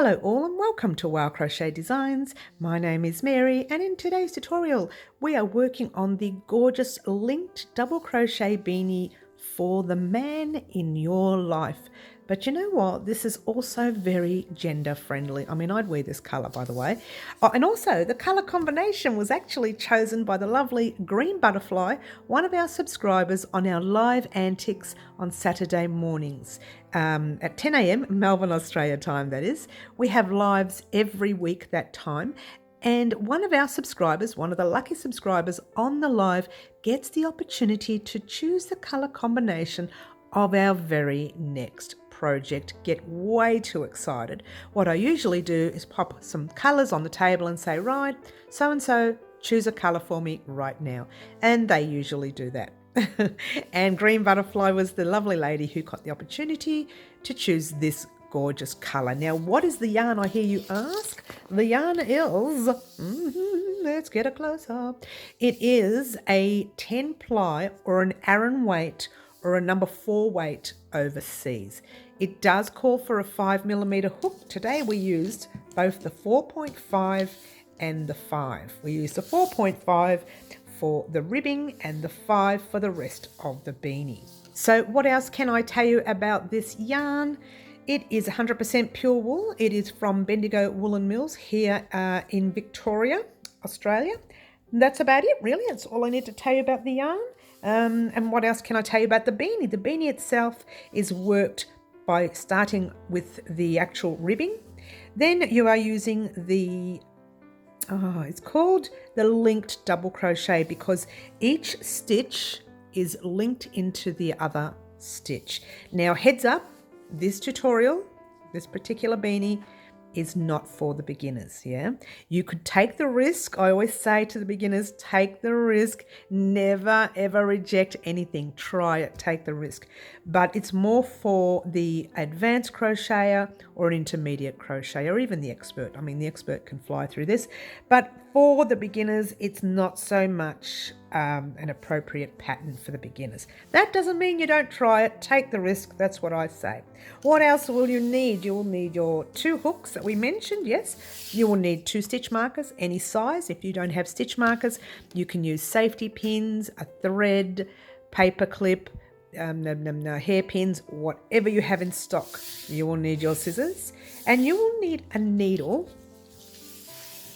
Hello all and welcome to Wow Crochet Designs. My name is Mary and in today's tutorial we are working on the gorgeous linked double crochet beanie for the man in your life. But you know what? This is also very gender friendly. I mean, I'd wear this colour, by the way. Oh, and also the colour combination was actually chosen by the lovely Green Butterfly, one of our subscribers on our live antics on Saturday mornings. At 10 a.m. Melbourne, Australia time, that is. We have lives every week that time. And one of our subscribers, one of the lucky subscribers on the live, gets the opportunity to choose the colour combination of our very next project. Get way too excited. What I usually do is pop some colours on the table and say, right, so-and-so, choose a colour for me right now. And they usually do that. And Green Butterfly was the lovely lady who got the opportunity to choose this gorgeous colour. Now, what is the yarn, I hear you ask? The yarn is, let's get a close-up. It is a 10 ply or an Aran weight or a number 4 weight overseas. It does call for a 5mm hook. Today we used both the 4.5 and the 5. We used the 4.5 for the ribbing and the 5 for the rest of the beanie. So what else can I tell you about this yarn? It is 100% pure wool. It is from Bendigo Woollen Mills here in Victoria, Australia. And that's about it, really. That's all I need to tell you about the yarn. And what else can I tell you about the beanie? The beanie itself is worked by starting with the actual ribbing. Then you are using the, it's called the linked double crochet because each stitch is linked into the other stitch. Now, heads up, this tutorial, this particular beanie, is not for the beginners, yeah? You could take the risk. I always say to the beginners, take the risk. Never, ever reject anything. Try it, take the risk. But it's more for the advanced crocheter or an intermediate crocheter or even the expert. I mean, the expert can fly through this. But for the beginners, it's not so much an appropriate pattern for the beginners. That doesn't mean you don't try it. Take the risk. That's what I say. What else will you need? You will need your 2 hooks that we mentioned, yes. You will need 2 stitch markers, any size. If you don't have stitch markers, you can use safety pins, a thread, paper clip, hairpins, whatever you have in stock. You will need your scissors and you will need a needle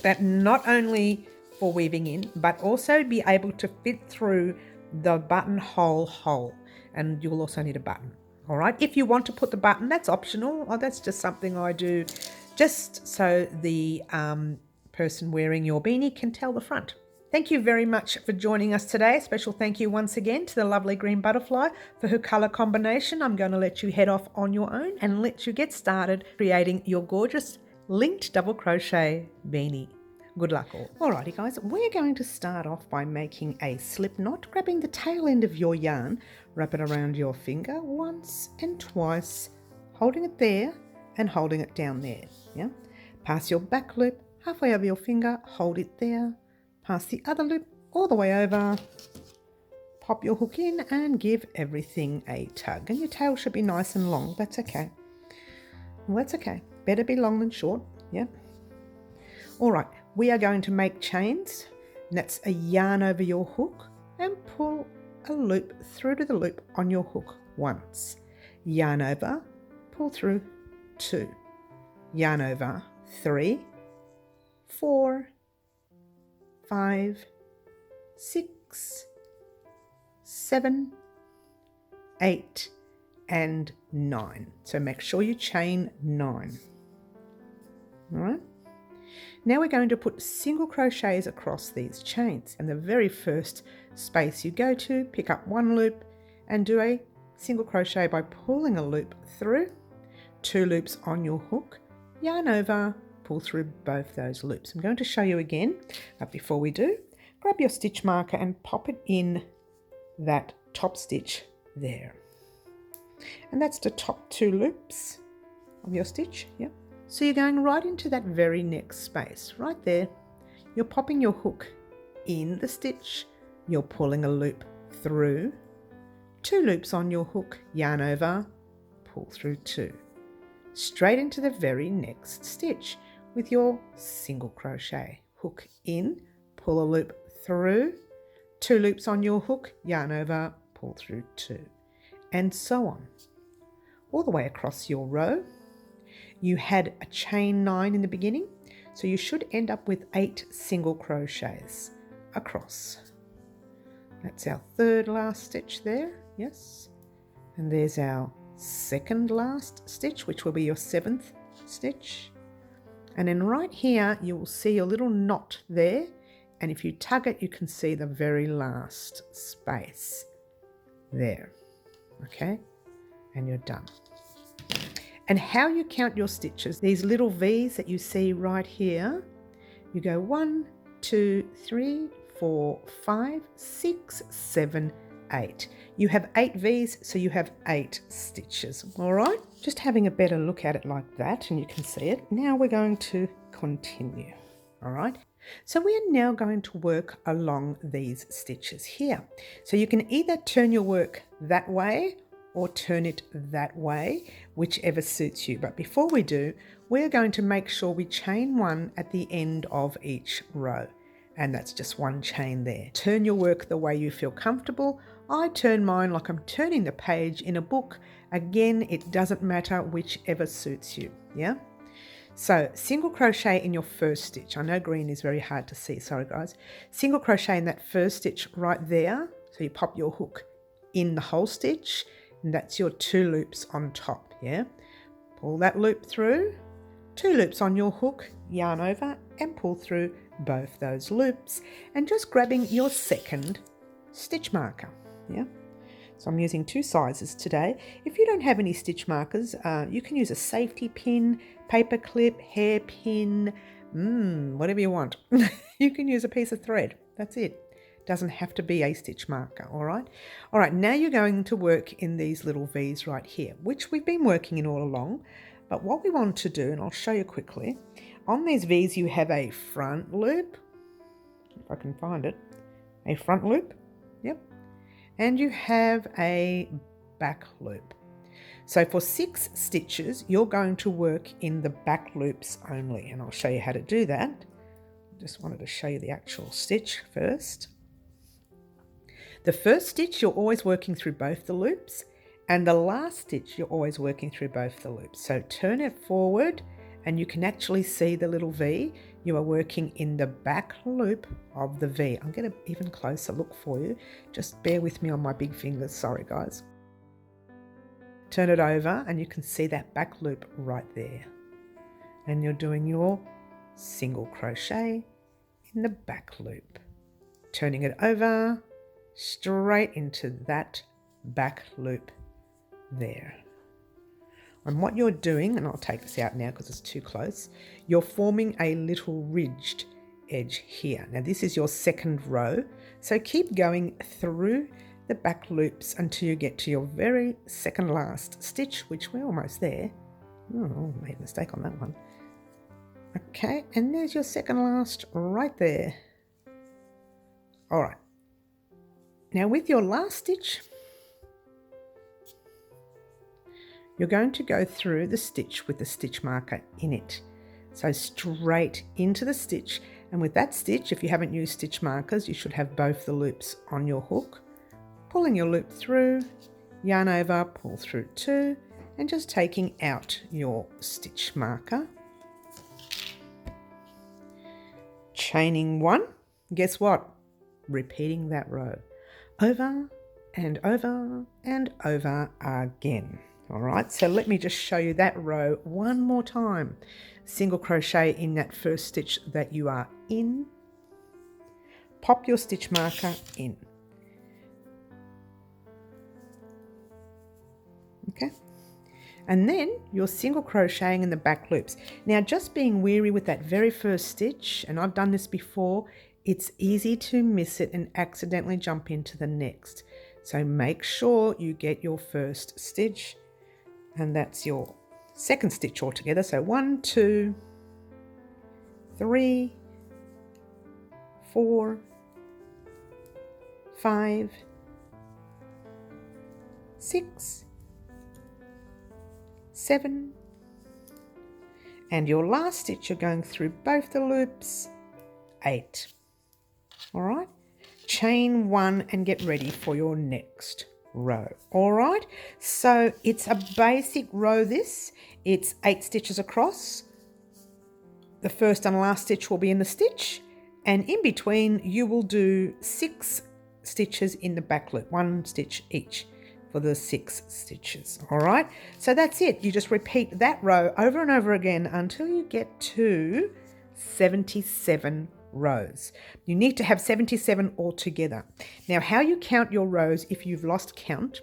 that not only for weaving in, but also be able to fit through the buttonhole hole. And you'll also need a button. All right. If you want to put the button, that's optional. Or that's just something I do just so the person wearing your beanie can tell the front. Thank you very much for joining us today. A special thank you once again to the lovely Green Butterfly for her colour combination. I'm going to let you head off on your own and let you get started creating your gorgeous linked double crochet beanie. Good luck all. Alrighty guys, we're going to start off by making a slip knot, grabbing the tail end of your yarn, wrap it around your finger once and twice, holding it there and holding it down there. Yeah. Pass your back loop halfway over your finger, hold it there, pass the other loop all the way over, pop your hook in and give everything a tug. And your tail should be nice and long. That's okay. Well, that's okay. Better be long than short. Yeah. All right. We are going to make chains. And that's a yarn over your hook and pull a loop through to the loop on your hook once. Yarn over, pull through 2. Yarn over 3, 4, 5, 6, 7, 8, and 9. So make sure you chain 9. All right. Now we're going to put single crochets across these chains. And the very first space you go to, pick up 1 loop and do a single crochet by pulling a loop through, 2 loops on your hook, yarn over, pull through both those loops. I'm going to show you again, but before we do, grab your stitch marker and pop it in that top stitch there. And that's the top 2 loops of your stitch. Yep. So you're going right into that very next space, right there. You're popping your hook in the stitch, you're pulling a loop through, 2 loops on your hook, yarn over, pull through 2. straight into the very next stitch with your single crochet. Hook in, pull a loop through, 2 loops on your hook, yarn over, pull through 2, and so on. All the way across your row. You had a chain 9 in the beginning, so you should end up with 8 single crochets across. That's our third last stitch there, yes. And there's our second last stitch, which will be your 7th stitch. And then right here, you will see a little knot there. And if you tug it, you can see the very last space there. Okay, and you're done. And how you count your stitches, these little V's that you see right here, you go 1, 2, 3, 4, 5, 6, 7, 8. You have 8 V's, so you have 8 stitches. All right, just having a better look at it like that, and you can see it. Now we're going to continue. All right, so we are now going to work along these stitches here. So you can either turn your work that way or turn it that way, whichever suits you. But before we do, we're going to make sure we chain 1 at the end of each row. And that's just 1 chain there. Turn your work the way you feel comfortable. I turn mine like I'm turning the page in a book. Again, it doesn't matter, whichever suits you, yeah? So single crochet in your first stitch. I know green is very hard to see, sorry guys. Single crochet in that first stitch right there. So you pop your hook in the whole stitch, and that's your 2 loops on top, yeah? Pull that loop through, 2 loops on your hook, yarn over and pull through both those loops, and just grabbing your second stitch marker, yeah? So I'm using 2 sizes today. If you don't have any stitch markers, you can use a safety pin, paper clip, hairpin, whatever you want. You can use a piece of thread, that's it. Doesn't have to be a stitch marker, all right? All right, now you're going to work in these little V's right here, which we've been working in all along. But what we want to do, and I'll show you quickly, on these V's you have a front loop, if I can find it, a front loop, yep, and you have a back loop. So for 6 stitches, you're going to work in the back loops only, and I'll show you how to do that. Just wanted to show you the actual stitch first. The first stitch, you're always working through both the loops, and the last stitch, you're always working through both the loops. So turn it forward, and you can actually see the little V. You are working in the back loop of the V. I'm going to even closer look for you. Just bear with me on my big fingers. Sorry, guys. Turn it over, and you can see that back loop right there. And you're doing your single crochet in the back loop. Turning it over, straight into that back loop there. And what you're doing, and I'll take this out now because it's too close, you're forming a little ridged edge here. Now this is your second row, so keep going through the back loops until you get to your very second last stitch, which we're almost there. Oh, I made a mistake on that one. Okay, and there's your second last right there. All right. Now with your last stitch, you're going to go through the stitch with the stitch marker in it. So straight into the stitch, and with that stitch, if you haven't used stitch markers, you should have both the loops on your hook. Pulling your loop through, yarn over, pull through 2, and just taking out your stitch marker. Chaining 1, guess what? Repeating that row over and over and over again. All right, so let me just show you that row one more time. Single crochet in that first stitch that you are in, pop your stitch marker in. Okay, and then you're single crocheting in the back loops. Now just being wary with that very first stitch, and I've done this before, it's easy to miss it and accidentally jump into the next. So make sure you get your first stitch, and that's your second stitch altogether. So 1, 2, 3, 4, 5, 6, 7, And your last stitch, you're going through both the loops, 8. All right, chain 1 and get ready for your next row. All right, so it's a basic row. It's 8 stitches across. The first and last stitch will be in the stitch, and in between you will do 6 stitches in the back loop, 1 stitch each for the 6 stitches. All right, so that's it. You just repeat that row over and over again until you get to 77 rows. You need to have 77 altogether. Now, how you count your rows if you've lost count,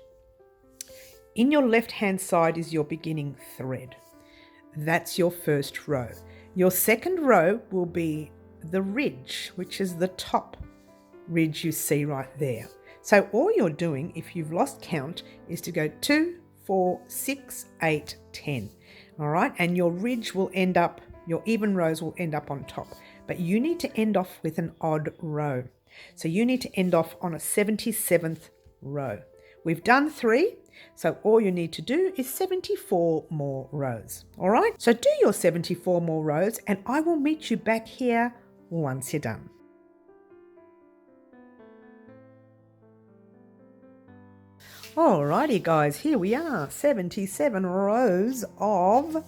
in your left hand side is your beginning thread. That's your first row. Your second row will be the ridge, which is the top ridge you see right there. So all you're doing, if you've lost count, is to go 2, 4, 6, 8, 10. All right, and your ridge will end up, your even rows will end up on top. But you need to end off with an odd row. So you need to end off on a 77th row. We've done 3, so all you need to do is 74 more rows. All right, so do your 74 more rows and I will meet you back here once you're done. Alrighty guys, here we are, 77 rows of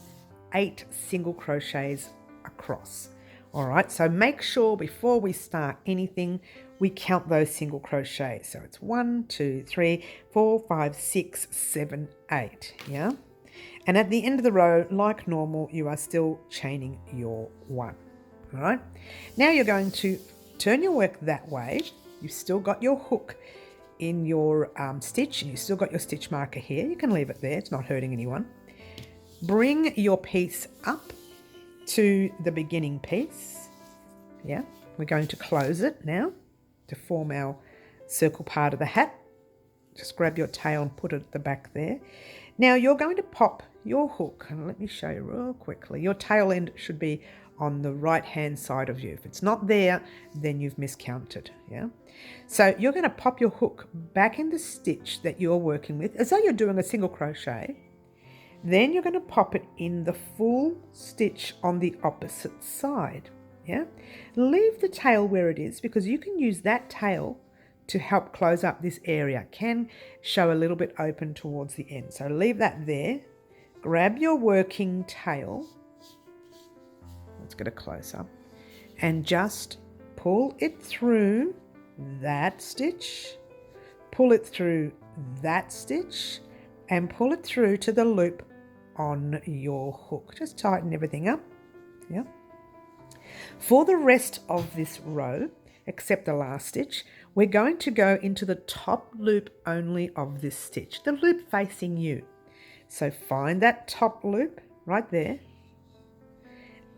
8 single crochets across. All right, so make sure before we start anything, we count those single crochets. So it's 1, 2, 3, 4, 5, 6, 7, 8, yeah? And at the end of the row, like normal, you are still chaining your 1, all right? Now you're going to turn your work that way. You've still got your hook in your stitch, and you've still got your stitch marker here. You can leave it there, it's not hurting anyone. Bring your piece up to the beginning piece. Yeah, we're going to close it now to form our circle part of the hat. Just grab your tail and put it at the back there. Now you're going to pop your hook, and let me show you real quickly. Your tail end should be on the right hand side of you. If it's not there, then you've miscounted. Yeah, so you're going to pop your hook back in the stitch that you're working with as though you're doing a single crochet. Then you're going to pop it in the full stitch on the opposite side. Yeah, leave the tail where it is because you can use that tail to help close up this area. It can show a little bit open towards the end, so leave that there. Grab your working tail, let's get a close up, and just pull it through that stitch, pull it through that stitch, and pull it through to the loop on your hook. Just tighten everything up. Yeah. For the rest of this row, except the last stitch, we're going to go into the top loop only of this stitch, the loop facing you. So find that top loop right there,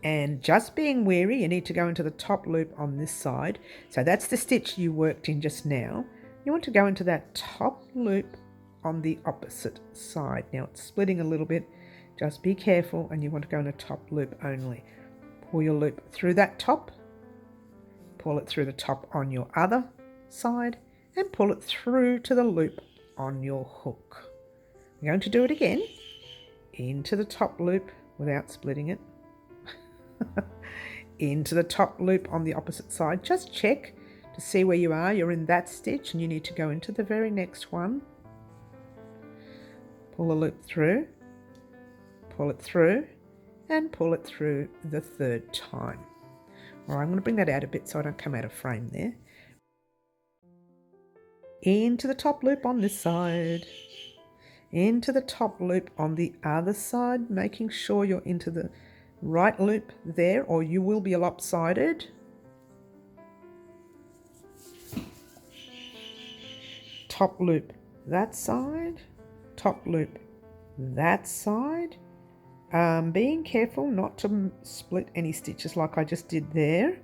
and just being wary, you need to go into the top loop on this side. So that's the stitch you worked in just now. You want to go into that top loop on the opposite side. Now it's splitting a little bit, just be careful, and you want to go in a top loop only. Pull your loop through that top, pull it through the top on your other side, and pull it through to the loop on your hook. I'm going to do it again, into the top loop without splitting it, into the top loop on the opposite side. Just check to see where you are. You're in that stitch and you need to go into the very next one. Pull the loop through, pull it through, and pull it through the third time. All right, I'm going to bring that out a bit so I don't come out of frame there. Into the top loop on this side, into the top loop on the other side, making sure you're into the right loop there or you will be lopsided. Top loop that side, top loop that side. Being careful not to split any stitches like I just did there,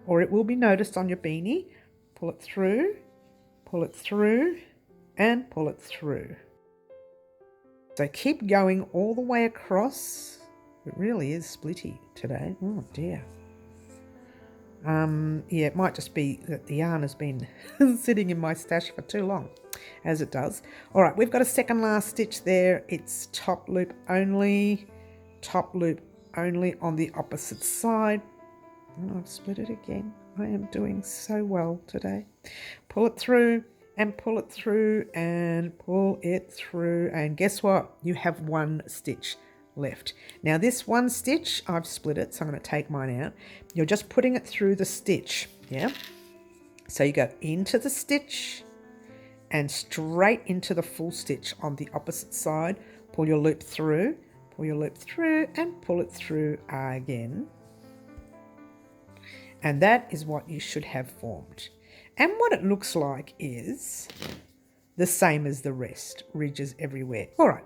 or it will be noticed on your beanie. Pull it through, and pull it through. So keep going all the way across. It really is splitty today. Oh dear. Yeah, it might just be that the yarn has been sitting in my stash for too long, as it does. All right, we've got a second last stitch there. It's top loop only, top loop only on the opposite side. And I've split it again. I am doing so well today. Pull it through and pull it through and pull it through. And guess what? You have one stitch left. Now this one stitch, I've split it, so I'm going to take mine out. You're just putting it through the stitch, yeah? So you go into the stitch and straight into the full stitch on the opposite side. Pull your loop through, and pull it through again. And that is what you should have formed. And what it looks like is the same as the rest, ridges everywhere. All right,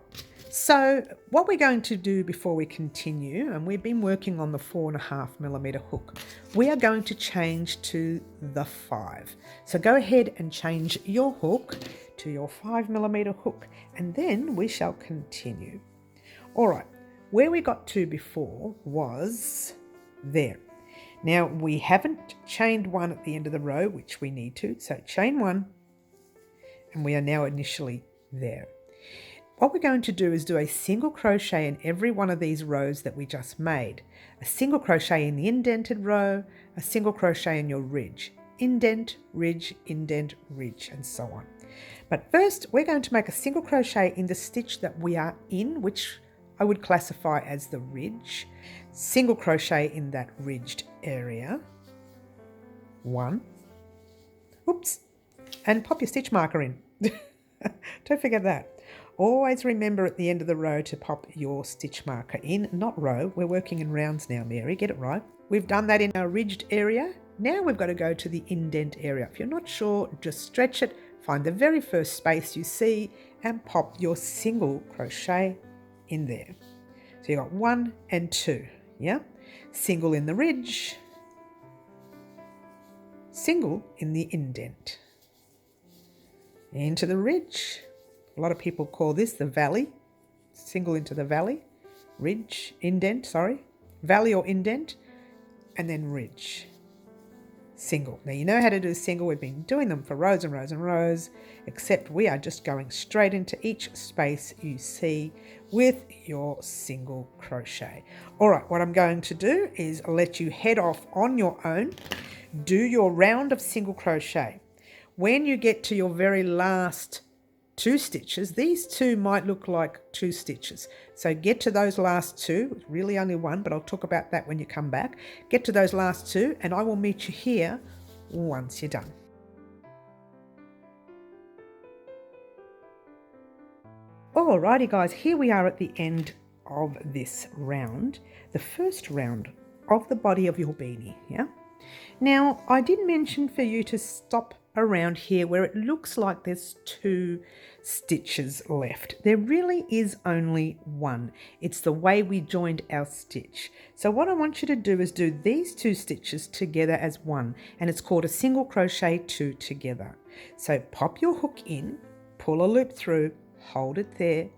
so what we're going to do before we continue, and we've been working on the 4.5mm hook, we are going to change to the 5. So go ahead and change your hook to your 5mm hook, and then we shall continue. All right, where we got to before was there. Now we haven't chained one at the end of the row, which we need to, so chain one, and we are now initially there. What we're going to do is do a single crochet in every one of these rows that we just made. A single crochet in the indented row, a single crochet in your ridge. Indent, ridge, and so on. But first we're going to make a single crochet in the stitch that we are in, which I would classify as the ridge. Single crochet in that ridged area. 1. Oops. And pop your stitch marker in. Don't forget that. Always remember at the end of the row to pop your stitch marker in, not row. We're working in rounds now, Mary, get it right. We've done that in our ridged area. Now we've got to go to the indent area. If you're not sure, just stretch it, find the very first space you see and pop your single crochet in there. So you got 1 and 2, yeah? Single in the ridge, single in the indent. Into the ridge. A lot of people call this the valley. Single into the valley, ridge, indent, valley or indent, and then ridge. Single. Now you know how to do single. We've been doing them for rows and rows and rows, except we are just going straight into each space you see with your single crochet. All right, what I'm going to do is let you head off on your own. Do your round of single crochet. When you get to your very last 2 stitches, these 2 might look like 2 stitches. So get to those last 2, really only 1, but I'll talk about that when you come back. Get to those last 2 and I will meet you here once you're done. Alrighty guys, here we are at the end of this round, the first round of the body of your beanie, yeah? Now, I did mention for you to stop around here where it looks like there's 2 stitches left. There really is only 1. It's the way we joined our stitch. So what I want you to do is do these 2 stitches together as one, and it's called a single crochet 2 together. So pop your hook in, pull a loop through, hold it there,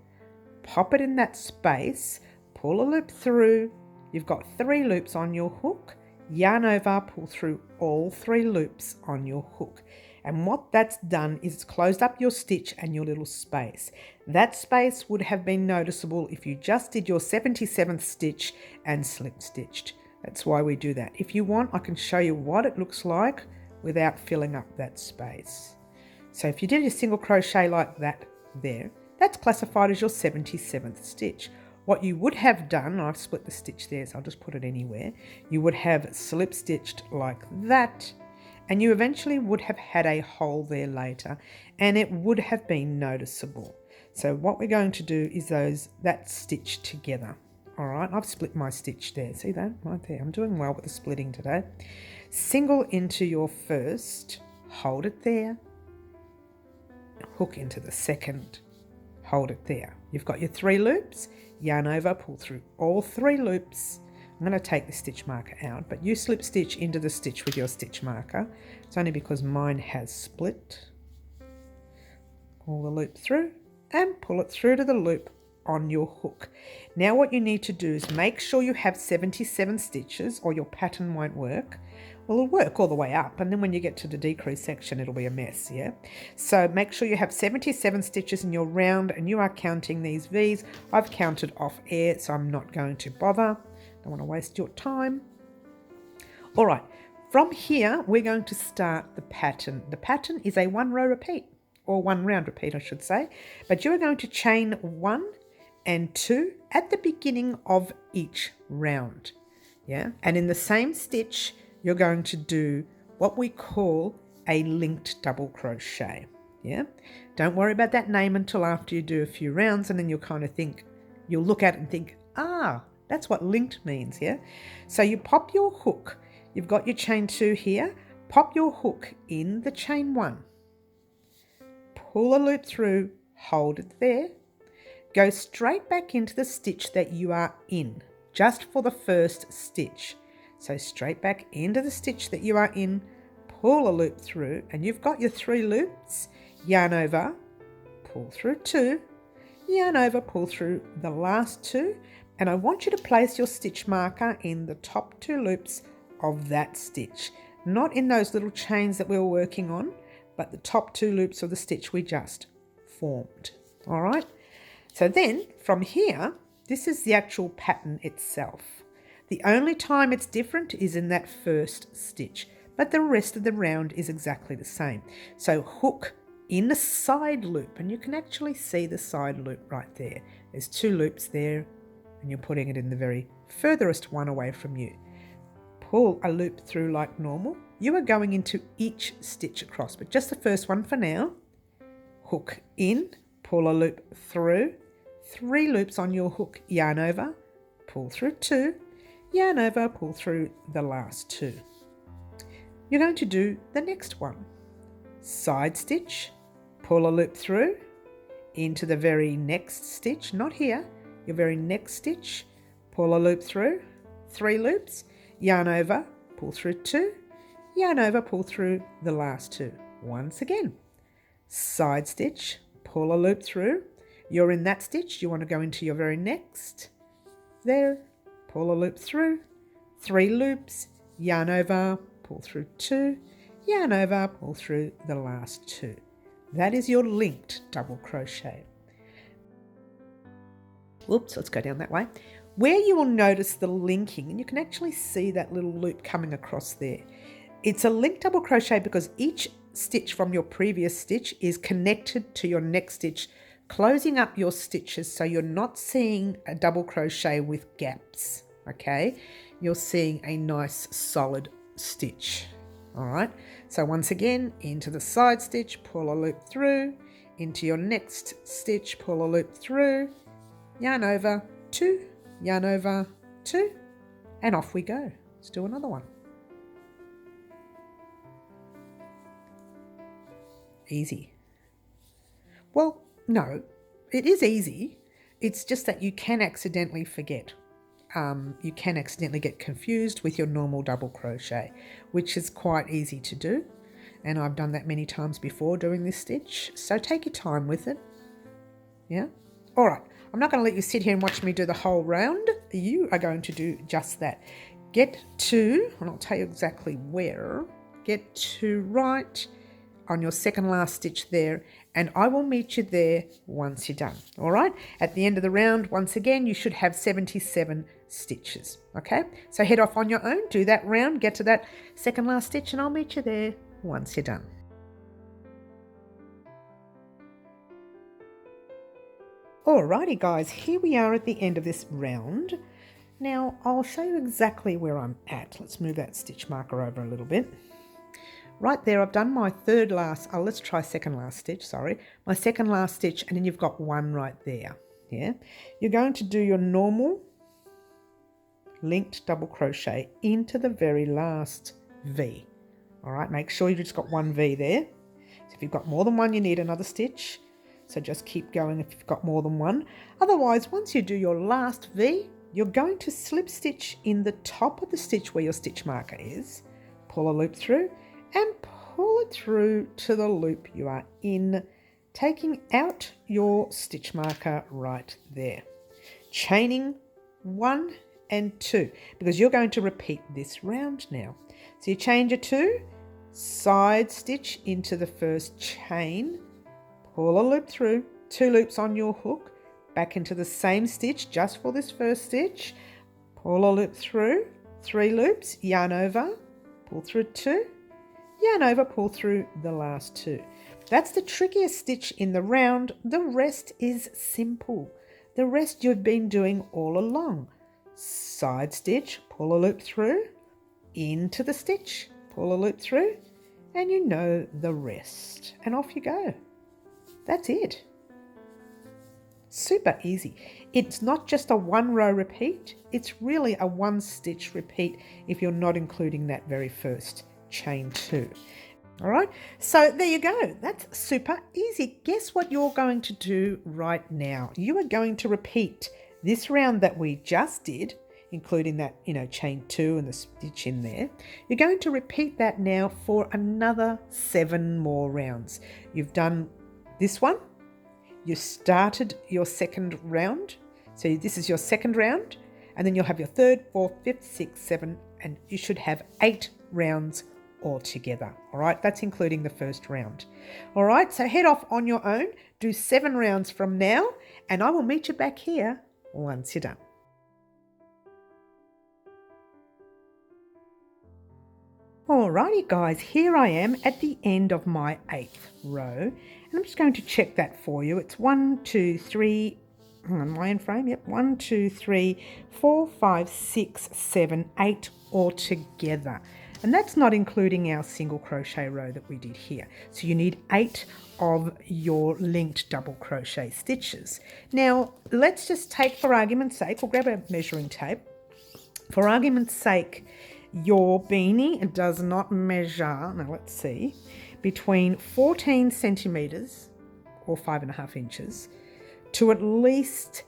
pop it in that space, pull a loop through. You've got 3 loops on your hook. Yarn over, pull through all 3 loops on your hook. And what that's done is it's closed up your stitch and your little space. That space would have been noticeable if you just did your 77th stitch and slip stitched. That's why we do that. If you want, I can show you what it looks like without filling up that space. So if you did a single crochet like that there, that's classified as your 77th stitch. What you would have done, I've split the stitch there, so I'll just put it anywhere. You would have slip stitched like that, and you eventually would have had a hole there later, and it would have been noticeable. So what we're going to do is that stitch together. All right, I've split my stitch there. See that right there? I'm doing well with the splitting today. Single into your first, hold it there, hook into the second, hold it there. You've got your 3 loops, yarn over, pull through all 3 loops. I'm going to take the stitch marker out, but you slip stitch into the stitch with your stitch marker. It's only because mine has split. Pull the loop through and pull it through to the loop on your hook. Now what you need to do is make sure you have 77 stitches or your pattern won't work. Well, it'll work all the way up, and then when you get to the decrease section, it'll be a mess, yeah? So make sure you have 77 stitches in your round, and you are counting these V's. I've counted off air, so I'm not going to bother. Don't want to waste your time. All right, from here, we're going to start the pattern. The pattern is a 1 row repeat, or 1 round repeat, I should say. But you're going to chain 1 and 2 at the beginning of each round. Yeah, and in the same stitch, you're going to do what we call a linked double crochet. Yeah, don't worry about that name until after you do a few rounds, and then you'll kind of think, you'll look at it and think, ah, that's what linked means. Yeah, so you pop your hook. You've got your chain 2 here. Pop your hook in the chain 1. Pull a loop through, hold it there. Go straight back into the stitch that you are in, just for the first stitch. So straight back into the stitch that you are in, pull a loop through, and you've got your 3 loops. Yarn over, pull through 2, yarn over, pull through the last 2, and I want you to place your stitch marker in the top 2 loops of that stitch, not in those little chains that we were working on, but the top 2 loops of the stitch we just formed. All right, so then from here, this is the actual pattern itself. The only time it's different is in that first stitch, but the rest of the round is exactly the same. So hook in the side loop, and you can actually see the side loop right there. There's 2 loops there, and you're putting it in the very furthest one away from you. Pull a loop through like normal. You are going into each stitch across, but just the first one for now. Hook in, pull a loop through, 3 loops on your hook, yarn over, pull through 2, yarn over, pull through the last 2. You're going to do the next one. Side stitch, pull a loop through, into the very next stitch, not here, your very next stitch, pull a loop through, 3 loops, yarn over, pull through 2, yarn over, pull through the last 2. Once again, side stitch, pull a loop through, you're in that stitch, you want to go into your very next, there, pull a loop through, 3 loops, yarn over, pull through 2, yarn over, pull through the last 2. That is your linked double crochet. Whoops, let's go down that way. Where you will notice the linking, and you can actually see that little loop coming across there. It's a linked double crochet because each stitch from your previous stitch is connected to your next stitch, closing up your stitches so you're not seeing a double crochet with gaps, okay? You're seeing a nice solid stitch. All right, so once again, into the side stitch, pull a loop through, into your next stitch, pull a loop through, yarn over 2, yarn over 2, and off we go. Let's do another one. Easy. Well, no, it is easy. It's just that you can accidentally forget. You can accidentally get confused with your normal double crochet, which is quite easy to do. And I've done that many times before doing this stitch. So take your time with it. Yeah. All right. I'm not going to let you sit here and watch me do the whole round. You are going to do just that. Get to, and I'll tell you exactly where, get to right on your second last stitch there, and I will meet you there once you're done. All right, at the end of the round, once again, you should have 77 stitches. Okay, so head off on your own, do that round, get to that second last stitch, and I'll meet you there once you're done. Alrighty guys, here we are at the end of this round. Now I'll show you exactly where I'm at. Let's move that stitch marker over a little bit. Right there, I've done my let's try second last stitch, sorry. My second last stitch, and then you've got 1 right there, yeah? You're going to do your normal linked double crochet into the very last V. All right, make sure you've just got 1 V there. So if you've got more than 1, you need another stitch. So just keep going if you've got more than 1. Otherwise, once you do your last V, you're going to slip stitch in the top of the stitch where your stitch marker is, pull a loop through, and pull it through to the loop you are in, taking out your stitch marker right there. Chaining 1 and 2, because you're going to repeat this round now. So you chain your 2, side stitch into the first chain, pull a loop through, 2 loops on your hook, back into the same stitch just for this first stitch, pull a loop through, 3 loops, yarn over, pull through 2, yarn over, pull through the last 2. That's the trickiest stitch in the round. The rest is simple. The rest you've been doing all along. Side stitch, pull a loop through, into the stitch, pull a loop through, and you know the rest. And off you go. That's it. Super easy. It's not just a 1 row repeat, it's really a 1 stitch repeat if you're not including that very first chain 2. All right, so there you go. That's super easy. Guess what you're going to do right now? You are going to repeat this round that we just did, including that, chain 2 and the stitch in there. You're going to repeat that now for another 7 more rounds. You've done this one. You started your second round. So this is your second round, and then you'll have your 3rd, 4th, 5th, 6th, 7th, and you should have 8 rounds altogether. All right, that's including the first round. All right, so head off on your own, do 7 rounds from now, and I will meet you back here once you're done. Alrighty guys, here I am at the end of my 8th row, and I'm just going to check that for you. It's 1, 2, 3, on my end frame, yep, 1, 2, 3, 4, 5, 6, 7, 8 altogether. And that's not including our single crochet row that we did here. So you need 8 of your linked double crochet stitches. Now, let's just take, for argument's sake, we'll grab a measuring tape. For argument's sake, your beanie does not measure, now let's see, between 14 centimetres or 5.5 inches to at least,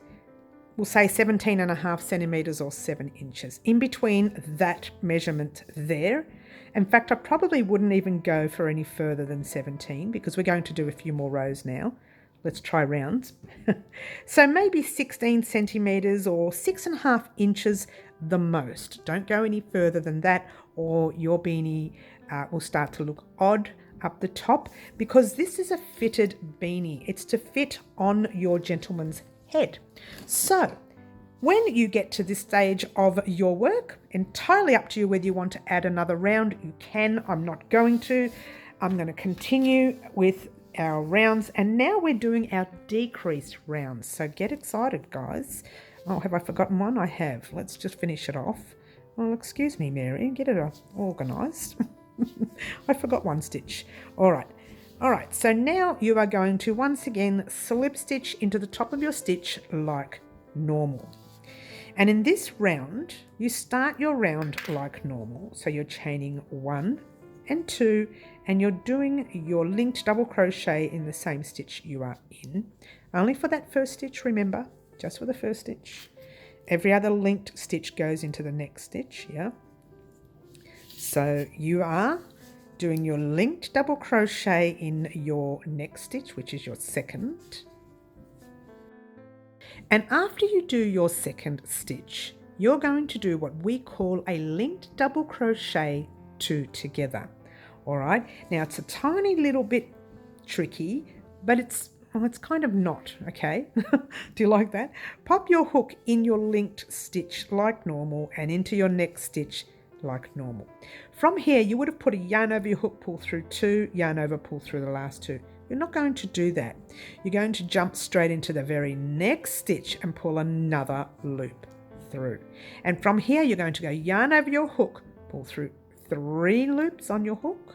we'll say 17.5 centimetres or 7 inches. In between that measurement there, in fact, I probably wouldn't even go for any further than 17 because we're going to do a few more rows now. Let's try rounds. So maybe 16 centimetres or 6.5 inches the most. Don't go any further than that or your beanie will start to look odd up the top because this is a fitted beanie. It's to fit on your gentleman's head. So when you get to this stage of your work, entirely up to you whether you want to add another round, you can. I'm not going to. I'm going to continue with our rounds, and now we're doing our decreased rounds. So get excited, guys. Oh, have I forgotten one? I have. Let's just finish it off. Well, excuse me, Mary, get it organised. I forgot one stitch. All right, so now you are going to once again slip stitch into the top of your stitch like normal. And in this round, you start your round like normal. So you're chaining 1 and 2, and you're doing your linked double crochet in the same stitch you are in. Only for that first stitch, remember, just for the first stitch. Every other linked stitch goes into the next stitch, yeah? So you are doing your linked double crochet in your next stitch, which is your second. And after you do your second stitch, you're going to do what we call a linked double crochet 2 together. All right, now it's a tiny little bit tricky, but it's kind of not, okay? Do you like that? Pop your hook in your linked stitch like normal and into your next stitch like normal. From here, you would have put a yarn over your hook, pull through 2, yarn over, pull through the last 2. You're not going to do that. You're going to jump straight into the very next stitch and pull another loop through. And from here, you're going to go yarn over your hook, pull through 3 loops on your hook,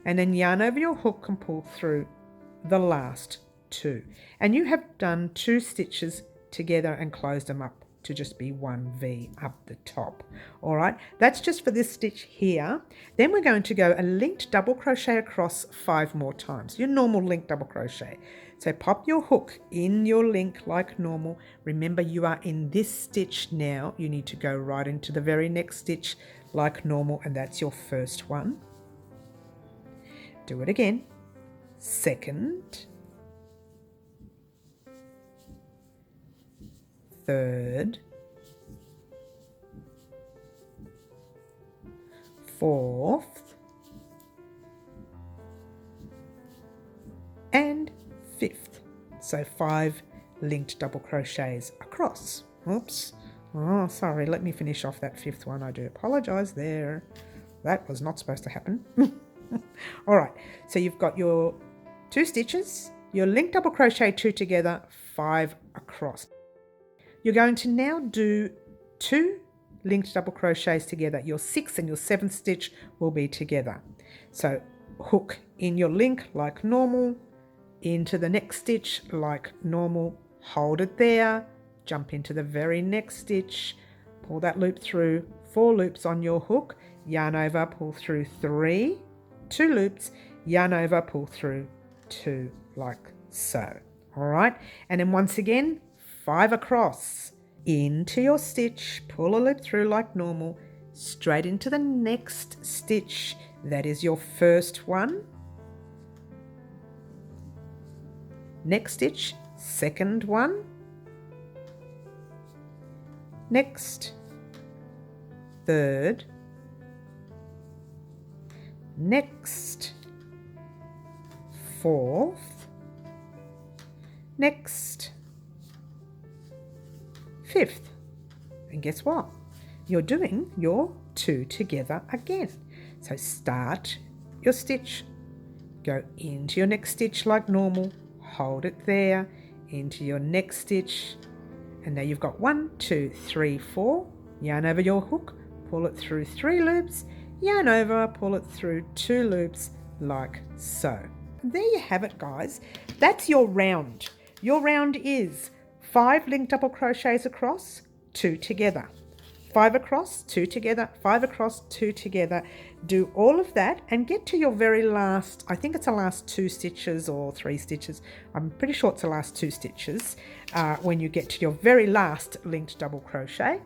and then yarn over your hook and pull through the last 2. And you have done 2 stitches together and closed them up to just be 1 V up the top. All right, that's just for this stitch here. Then we're going to go a linked double crochet across 5 more times, your normal linked double crochet. So pop your hook in your link like normal. Remember, you are in this stitch now. You need to go right into the very next stitch like normal, and that's your first one. Do it again. Second, third, fourth, and fifth. So 5 linked double crochets across. Oops, Oh, sorry, let me finish off that fifth one. I do apologise there. That was not supposed to happen. All right, so you've got your 2 stitches, your linked double crochet 2 together, 5 across. You're going to now do 2 linked double crochets together. Your 6th and your 7th stitch will be together. So hook in your link like normal, into the next stitch like normal, hold it there, jump into the very next stitch, pull that loop through, 4 loops on your hook, yarn over, pull through 3, 2 loops, yarn over, pull through 2 like so. All right, and then once again 5 across, into your stitch, pull a loop through like normal, straight into the next stitch. That is your first one. Next stitch, second one. Next, third. Next, fourth. Next, fifth. And guess what? You're doing your 2 together again. So start your stitch, go into your next stitch like normal, hold it there, into your next stitch, and now you've got 1, 2, 3, 4, yarn over your hook, pull it through 3 loops, yarn over, pull it through 2 loops like so. There you have it, guys. That's your round. Your round is 5 linked double crochets across, 2 together. 5 across, 2 together, 5 across, 2 together. Do all of that and get to your very last, I think it's the last 2 stitches or 3 stitches. I'm pretty sure it's the last 2 stitches when you get to your very last linked double crochet.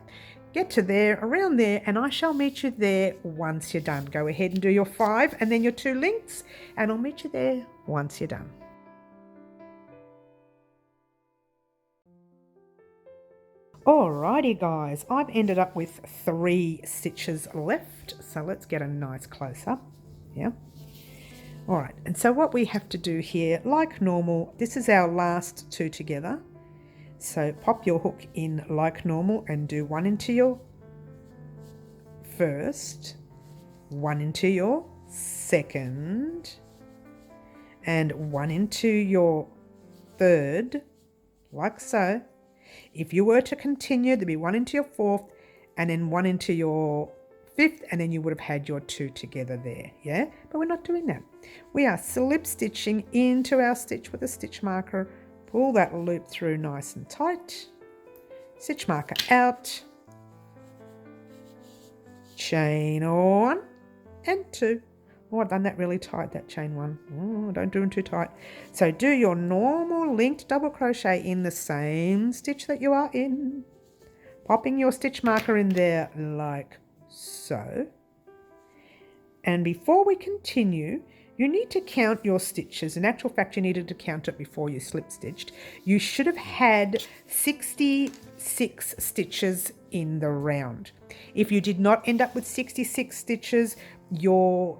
Get to there, around there, and I shall meet you there once you're done. Go ahead and do your 5 and then your 2 links, and I'll meet you there once you're done. Alrighty guys, I've ended up with 3 stitches left, so let's get a nice close up. Yeah. Alright, and so what we have to do here, like normal, this is our last 2 together. So pop your hook in like normal and do 1 into your first, 1 into your second, and 1 into your third, like so. If you were to continue, there'd be 1 into your 4th and then 1 into your 5th, and then you would have had your 2 together there, yeah? But we're not doing that. We are slip stitching into our stitch with a stitch marker, pull that loop through nice and tight, stitch marker out, chain 1 and 2. Oh, I've done that really tight, that chain 1. Oh, don't do them too tight. So do your normal linked double crochet in the same stitch that you are in, popping your stitch marker in there like so. And before we continue, you need to count your stitches. In actual fact, you needed to count it before you slip stitched. You should have had 66 stitches in the round. If you did not end up with 66 stitches, your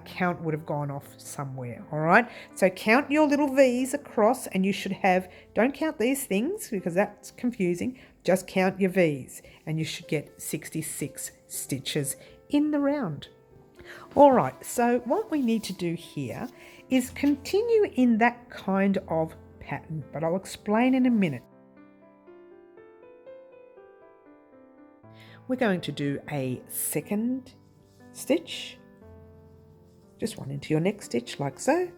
count would have gone off somewhere. All right, so count your little V's across, and you should have, don't count these things because that's confusing, just count your V's and you should get 66 stitches in the round. All right, so what we need to do here is continue in that kind of pattern, but I'll explain in a minute. We're going to do a second stitch, just 1 into your next stitch like so,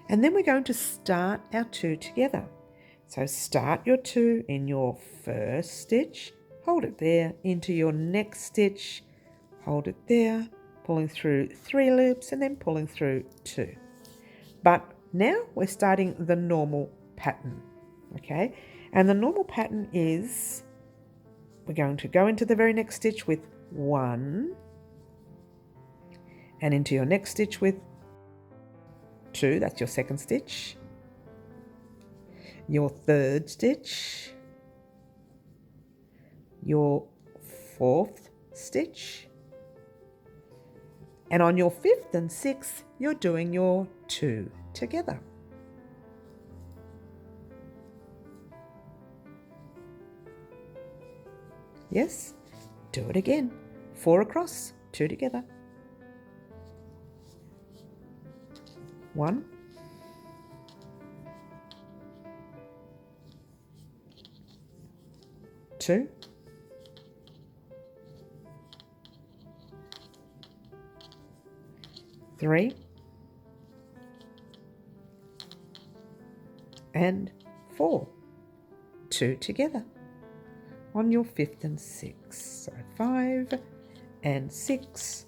and then we're going to start our 2 together. So start your 2 in your first stitch, hold it there, into your next stitch, hold it there, pulling through 3 loops and then pulling through 2. But now we're starting the normal pattern, okay? And the normal pattern is we're going to go into the very next stitch with 1 and into your next stitch with 2, that's your second stitch, your third stitch, your 4th stitch, and on your 5th and 6th, you're doing your 2 together. Yes? Do it again. 4 across, 2 together. 1, 2, 3, and 4. 2 together on your 5th and 6th. So 5 and 6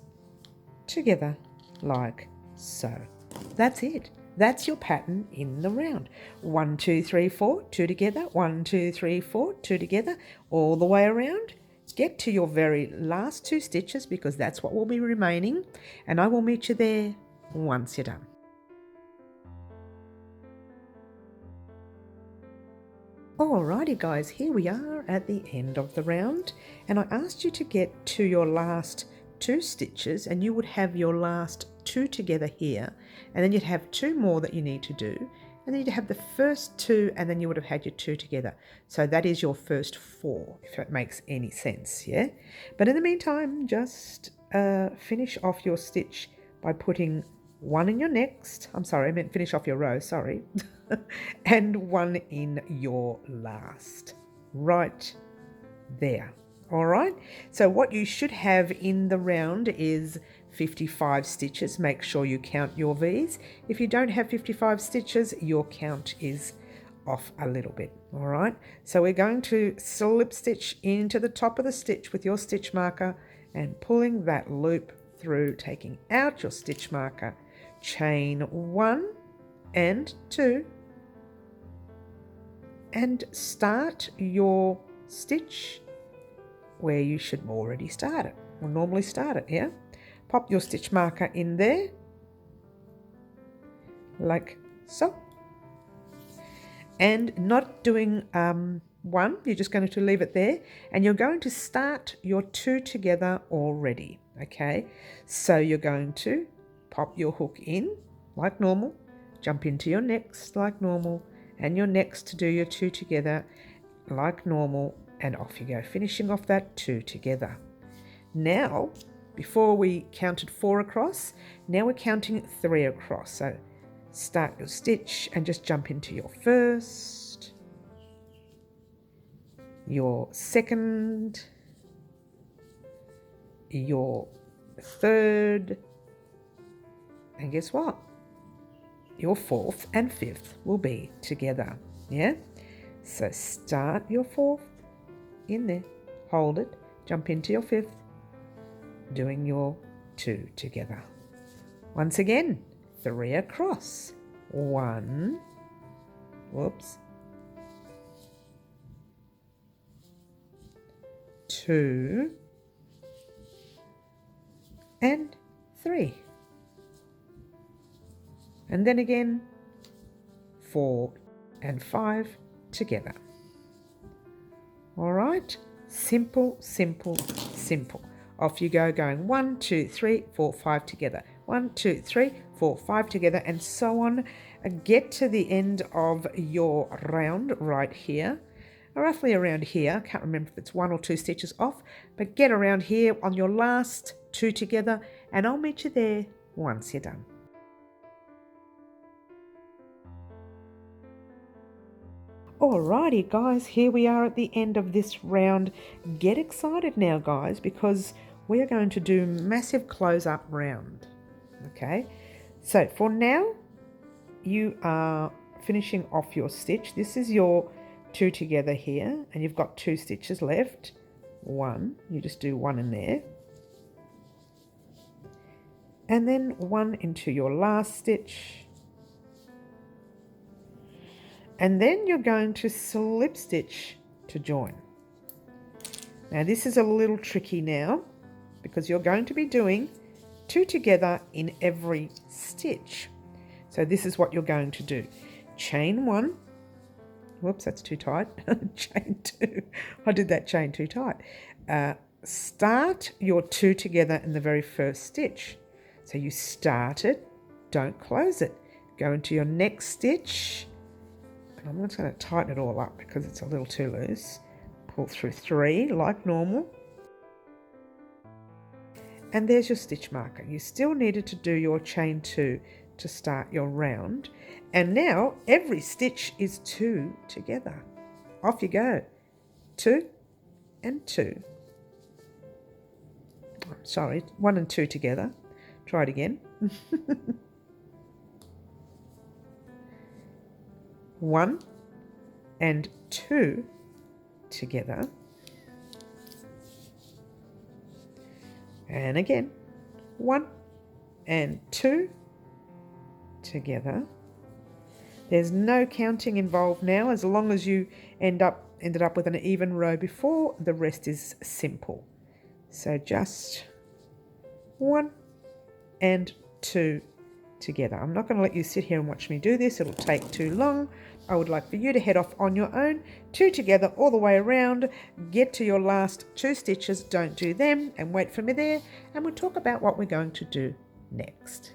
together like so. That's it. That's your pattern in the round. 1, 2, 3, 4, 2 together. 1, 2, 3, 4, 2 together, all the way around. Get to your very last 2 stitches because that's what will be remaining, and I will meet you there once you're done. Alrighty guys, here we are at the end of the round, and I asked you to get to your last 2 stitches, and you would have your last 2 together here, and then you'd have 2 more that you need to do, and then you'd have the first 2, and then you would have had your 2 together. So that is your first 4, if it makes any sense, yeah? But in the meantime, just finish off your stitch by putting 1 in your next, I'm sorry, I meant finish off your row, sorry, and 1 in your last, right there. All right, so what you should have in the round is 55 stitches. Make sure you count your V's. If you don't have 55 stitches, your count is off a little bit. All right, so we're going to slip stitch into the top of the stitch with your stitch marker and pulling that loop through, taking out your stitch marker, chain 1 and 2 and start your stitch where you should already start it, or normally start it, yeah? Pop your stitch marker in there, like so. And not doing 1, you're just going to leave it there, and you're going to start your 2 together already, okay? So you're going to pop your hook in, like normal, jump into your next, like normal, and your next to do your 2 together, like normal, and off you go, finishing off that 2 together. Now, before we counted 4 across, now we're counting 3 across. So start your stitch and just jump into your first, your second, your third, and guess what? Your 4th and 5th will be together, yeah? So start your 4th in there, hold it, jump into your 5th, doing your 2 together. Once again, 3 across, 1, whoops, 2, and 3. And then again, 4 and 5 together. All right, simple, simple, simple. Off you go, going 1, 2, 3, 4, 5 together. 1, 2, 3, 4, 5 together, and so on. Get to the end of your round right here, roughly around here. I can't remember if it's 1 or 2 stitches off, but get around here on your last 2 together, and I'll meet you there once you're done. Alrighty guys, here we are at the end of this round. Get excited now guys, because we are going to do massive close up round. Okay, so for now you are finishing off your stitch. This is your 2 together here, and you've got 2 stitches left. 1, you just do 1 in there, and then 1 into your last stitch. And then you're going to slip stitch to join. Now this is a little tricky now, because you're going to be doing 2 together in every stitch. So this is what you're going to do. Chain 1, whoops, that's too tight. Chain 2, I did that chain too tight. Start your 2 together in the very first stitch. So you start it, don't close it. Go into your next stitch. I'm just going to tighten it all up because it's a little too loose. pull through 3 like normal. And there's your stitch marker. You still needed to do your chain 2 to start your round. And now every stitch is 2 together. Off you go. 2 and 2. Sorry, 1 and 2 together. Try it again. 1 and 2 together. And again, 1 and 2 together. There's no counting involved now, as long as you ended up with an even row before, the rest is simple. So just 1 and 2 together. I'm not going to let you sit here and watch me do this. It'll take too long. I would like for you to head off on your own. 2 together all the way around. Get to your last 2 stitches. Don't do them, and wait for me there. And we'll talk about what we're going to do next.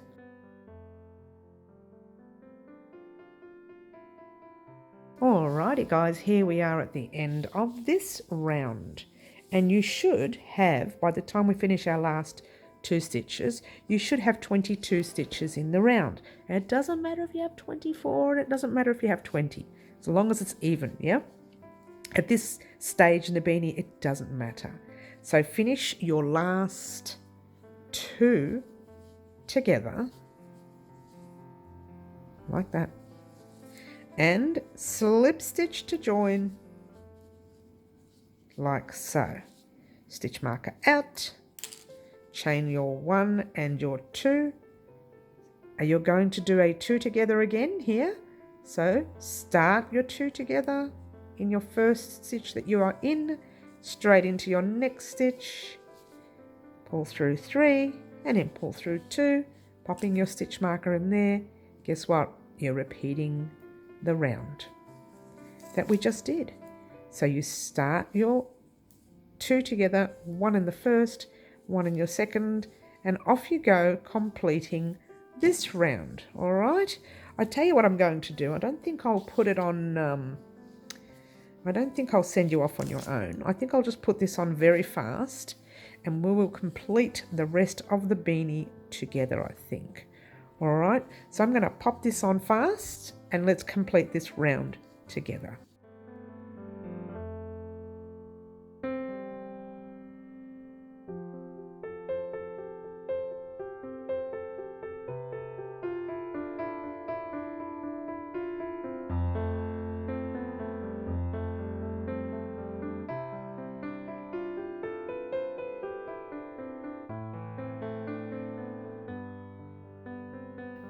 Alrighty guys, here we are at the end of this round. And you should have, by the time we finish our last 2 stitches, you should have 22 stitches in the round. And it doesn't matter if you have 24, and it doesn't matter if you have 20, as long as it's even, yeah? At this stage in the beanie, it doesn't matter. So finish your last 2 together, like that. And slip stitch to join, like so. Stitch marker out. Chain your 1 and your 2. You're going to do a 2 together again here. So start your 2 together in your first stitch that you are in, straight into your next stitch. Pull through 3 and then pull through 2, popping your stitch marker in there. Guess what? You're repeating the round that we just did. So you start your 2 together, 1 in the first, 1 in your second, and off you go, completing this round. All right, I tell you what I'm going to do. I don't think I'll put it on I don't think I'll send you off on your own. I think I'll just put this on very fast, and we will complete the rest of the beanie together, I think. All right, so I'm going to pop this on fast and let's complete this round together.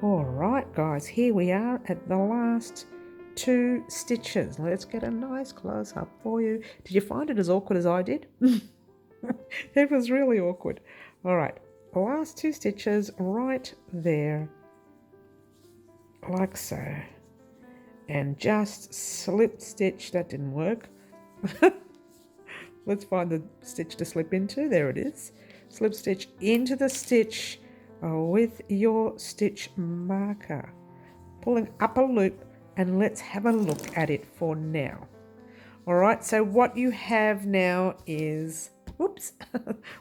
All right, guys, here we are at the last 2 stitches. Let's get a nice close up for you. Did you find it as awkward as I did? It was really awkward. All right, last 2 stitches right there, like so. And just slip stitch. That didn't work. Let's find the stitch to slip into. There it is. Slip stitch into the stitch with your stitch marker, pulling up a loop, and let's have a look at it for now. All right, so what you have now is, whoops,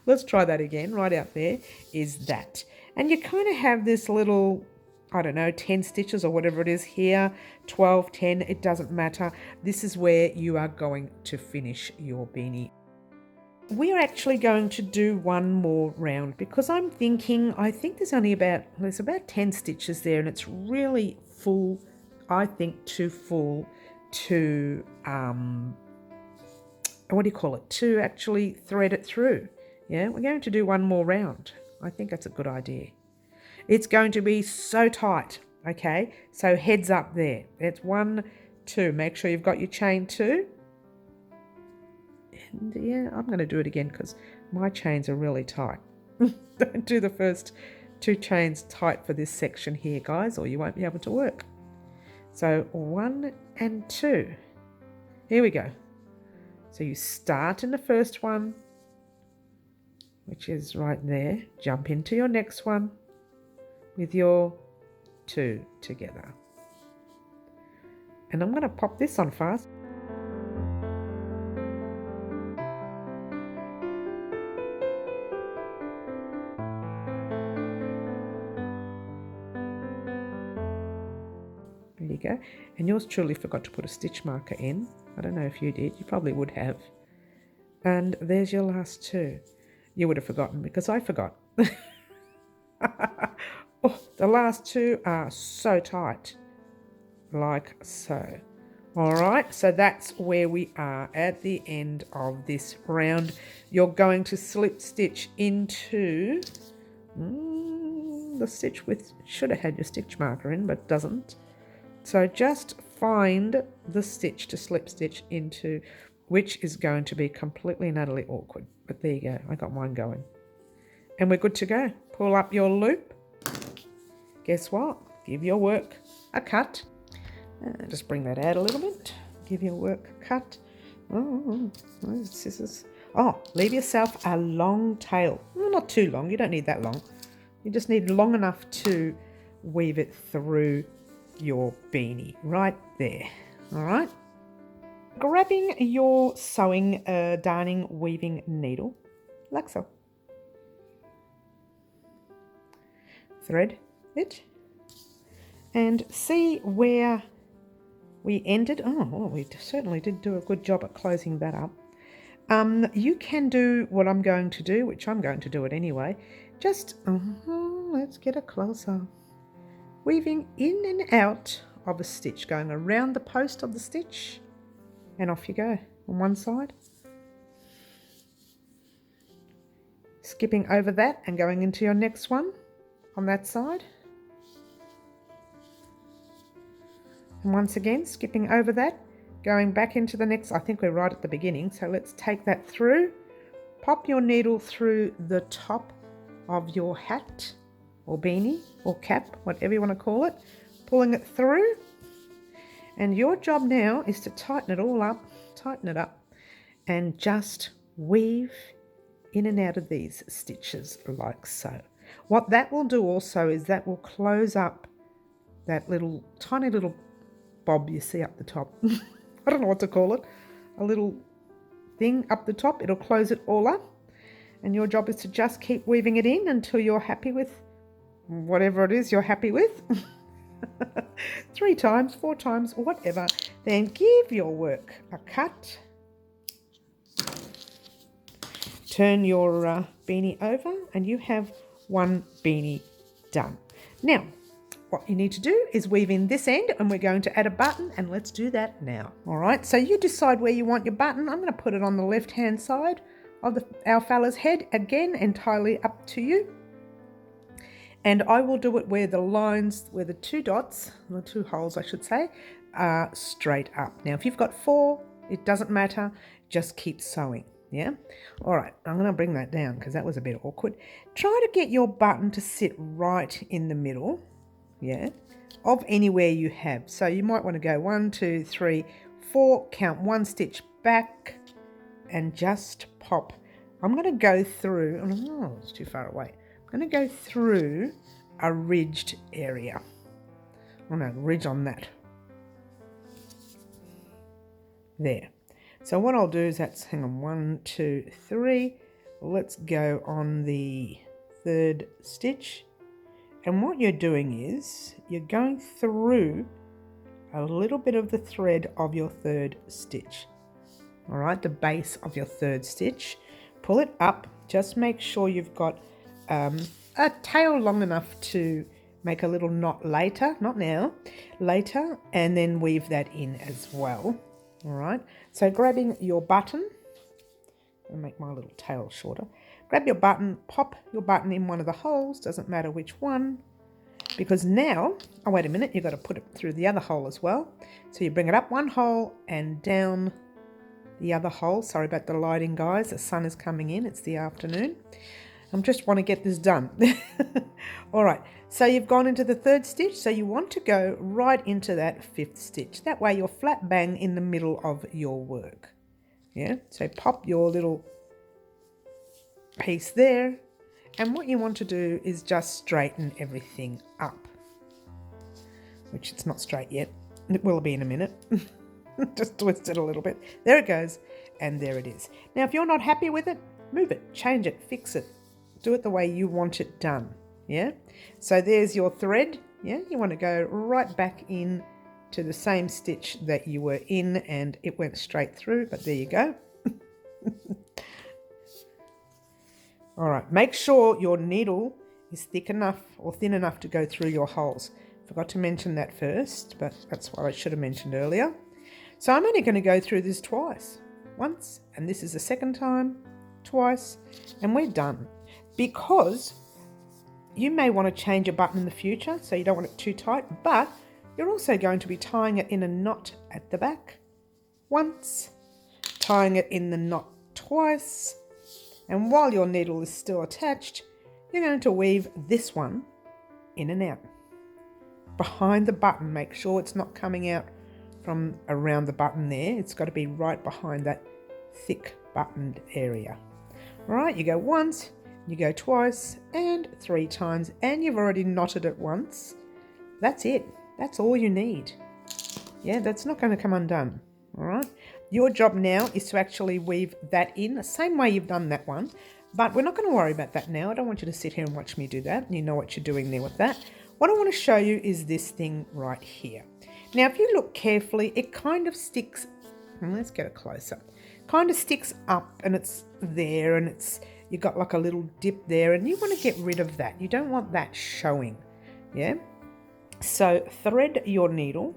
let's try that again, right out there, is that. And you kind of have this little, I don't know, 10 stitches or whatever it is here, 12, 10, it doesn't matter. This is where you are going to finish your beanie. We're actually going to do one more round because I think there's about 10 stitches there, and it's really full, I think too full to, to actually thread it through. Yeah, we're going to do one more round. I think that's a good idea. It's going to be so tight, okay? So heads up there. It's 1, 2. Make sure you've got your chain 2. And yeah, I'm going to do it again because my chains are really tight. Don't do the first 2 chains tight for this section here, guys, or you won't be able to work. So 1 and 2. Here we go. So you start in the first one, which is right there. Jump into your next one with your 2 together. And I'm going to pop this on fast. go. And yours truly forgot to put a stitch marker in. I don't know if you did. You probably would have. And there's your last two. You would have forgotten because I forgot. Oh, the last two are so tight. Like so. All right, so that's where we are at the end of this round. You're going to slip stitch into the stitch with, should have had your stitch marker in, but doesn't. So just find the stitch to slip stitch into, which is going to be completely and utterly awkward. But there you go, I got mine going. And we're good to go. Pull up your loop. Guess what? Give your work a cut. Just bring that out a little bit. Give your work a cut. Oh, scissors. Oh, leave yourself a long tail. Well, not too long. You don't need that long. You just need long enough to weave it through your beanie. Right there. All right. Grabbing your sewing, darning, weaving needle, like so. Thread it. And see where we ended. Oh, well, we certainly did do a good job at closing that up. You can do what I'm going to do, which I'm going to do it anyway. Just, let's get a closer. Weaving in and out of a stitch, going around the post of the stitch, and off you go on one side. Skipping over that and going into your next one on that side. And once again, skipping over that, going back into the next, I think we're right at the beginning, so let's take that through. Pop your needle through the top of your hat or beanie or cap, whatever you want to call it, pulling it through. And your job now is to tighten it all up, tighten it up, and just weave in and out of these stitches like so. What that will do also is that will close up that little, tiny little bob you see up the top. I don't know what to call it. A little thing up the top. It'll close it all up. And your job is to just keep weaving it in until you're happy with whatever it is you're happy with. 3 times, 4 times, whatever. Then give your work a cut. Turn your beanie over and you have one beanie done. Now, what you need to do is weave in this end and we're going to add a button, and let's do that now. All right, so you decide where you want your button. I'm going to put it on the left hand side of our fella's head. Again, entirely up to you. And I will do it where the lines, where the 2 dots, the 2 holes I should say, are straight up. Now if you've got 4, it doesn't matter, just keep sewing. Yeah. All right, I'm going to bring that down because that was a bit awkward. Try to get your button to sit right in the middle. Yeah, of anywhere you have. So you might want to go 1, 2, 3, 4, count 1 stitch back and just pop. I'm going to go through, oh, it's too far away. I'm going to go through a ridged area. Oh no, ridge on that. There. So what I'll do is that's, hang on, 1, 2, 3. Let's go on the 3rd stitch. And what you're doing is you're going through a little bit of the thread of your 3rd stitch. All right, the base of your 3rd stitch. Pull it up. Just make sure you've got a tail long enough to make a little knot later, not now, later, and then weave that in as well. All right, so grabbing your button, I'll make my little tail shorter. Grab your button, pop your button in one of the holes, doesn't matter which one, because now, oh wait a minute, you've got to put it through the other hole as well. So you bring it up one hole and down the other hole. Sorry about the lighting, guys, the sun is coming in, it's the afternoon. I just want to get this done. All right, so you've gone into the 3rd stitch, so you want to go right into that 5th stitch. That way you're flat bang in the middle of your work. Yeah, so pop your little piece there, and what you want to do is just straighten everything up, which it's not straight yet. It will be in a minute. Just twist it a little bit. There it goes, and there it is. Now if you're not happy with it, move it, change it, fix it, do it the way you want it done. Yeah, so there's your thread. Yeah, you want to go right back in to the same stitch that you were in, and it went straight through, but there you go. All right, make sure your needle is thick enough or thin enough to go through your holes. Forgot to mention that first, but that's what I should have mentioned earlier. So I'm only going to go through this twice. Once, and this is the second time, twice, and we're done. Because you may want to change a button in the future, so you don't want it too tight, but you're also going to be tying it in a knot at the back once, tying it in the knot twice, and while your needle is still attached, you're going to weave this one in and out. Behind the button, make sure it's not coming out from around the button there. It's got to be right behind that thick buttoned area. All right, you go once, you go twice, and 3 times, and you've already knotted it once. That's it. That's all you need. Yeah, that's not going to come undone. All right. Your job now is to actually weave that in the same way you've done that one, but we're not going to worry about that now. I don't want you to sit here and watch me do that. You know what you're doing there with that. What I want to show you is this thing right here. Now, if you look carefully, it kind of sticks, let's get it closer, kind of sticks up, and it's there, and you've got like a little dip there, and you want to get rid of that. You don't want that showing, yeah? So thread your needle.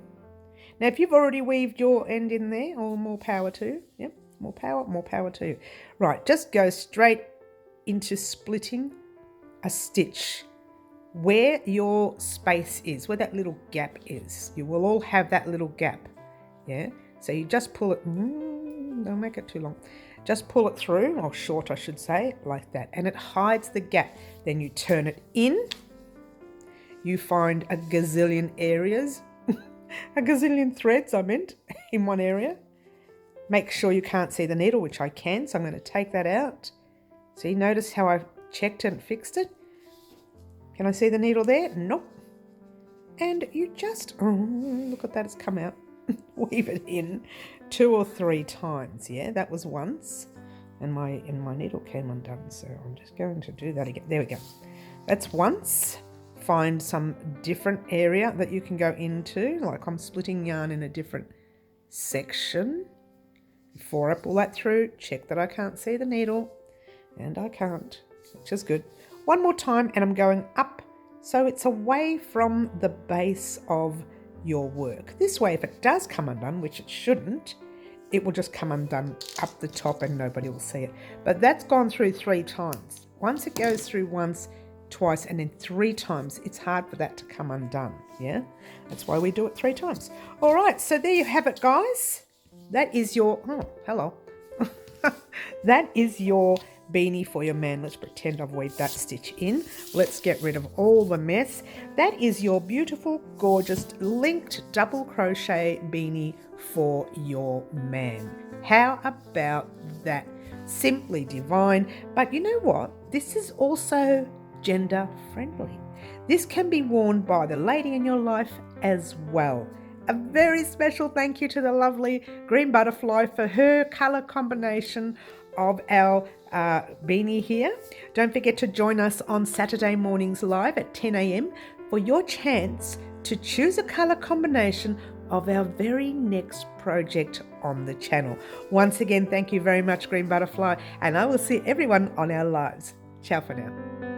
Now, if you've already weaved your end in there, or more power to, yep, more power to. Right, just go straight into splitting a stitch where your space is, where that little gap is. You will all have that little gap, yeah? So you just pull it, don't make it too long. Just pull it through, or short I should say, like that, and it hides the gap. Then you turn it in. You find a gazillion areas, a gazillion threads, I meant, in one area. Make sure you can't see the needle, which I can, so I'm going to take that out. See, notice how I've checked and fixed it? Can I see the needle there? Nope. And you just, look at that, it's come out. Weave it in 2 or 3 times, yeah? That was once, and my needle came undone, so I'm just going to do that again. There we go. That's once. Find some different area that you can go into, like I'm splitting yarn in a different section. Before I pull that through, check that I can't see the needle, and I can't, which is good. One more time, and I'm going up, so it's away from the base of your work. This way, if it does come undone, which it shouldn't, it will just come undone up the top and nobody will see it. But that's gone through 3 times. Once it goes through once, twice, and then 3 times, it's hard for that to come undone, yeah? That's why we do it 3 times. All right, so there you have it, guys. That is your, oh, hello. That is your beanie for your man. Let's pretend I've weaved that stitch in. Let's get rid of all the mess. That is your beautiful, gorgeous, linked double crochet beanie for your man. How about that? Simply divine. But you know what? This is also gender friendly. This can be worn by the lady in your life as well. A very special thank you to the lovely Green Butterfly for her colour combination of our beanie here. Don't forget to join us on Saturday mornings live at 10 a.m. for your chance to choose a colour combination of our very next project on the channel. Once again, thank you very much, Green Butterfly, and I will see everyone on our lives. Ciao for now.